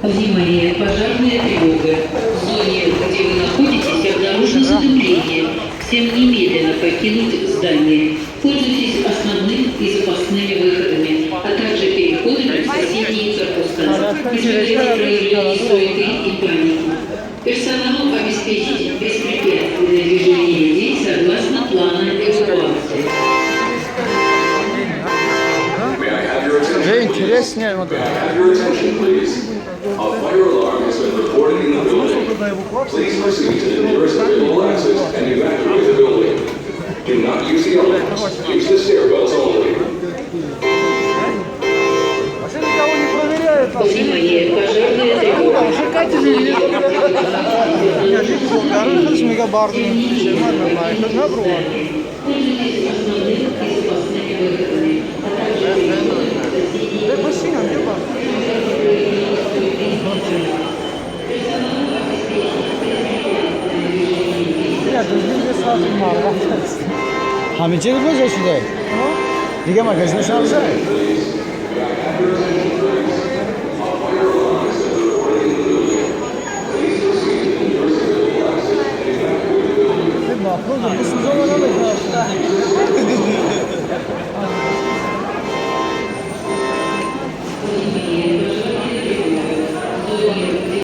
Внимание, пожарная тревога. В зоне, где вы находитесь, обнаружено задымление. Всем немедленно покинуть здание. Пользуйтесь основным и запасными выходами, а также переходами в соседние корпуса. Избегайте проявлений суеты и паники. Персоналу обеспечить беспрепятственное движение людей согласно плана эвакуации. Интереснее вот это. A fire alarm has been reported in the building. Please proceed to the nearest available exit and evacuate the building. Do not use the alarms. Use the stairwells only. Внимание, пожарная тревога. Пользуйтесь основным и запасными выходами, а также переходами в соседние Hamice mi koyacaksın? Diga magazini çalacak.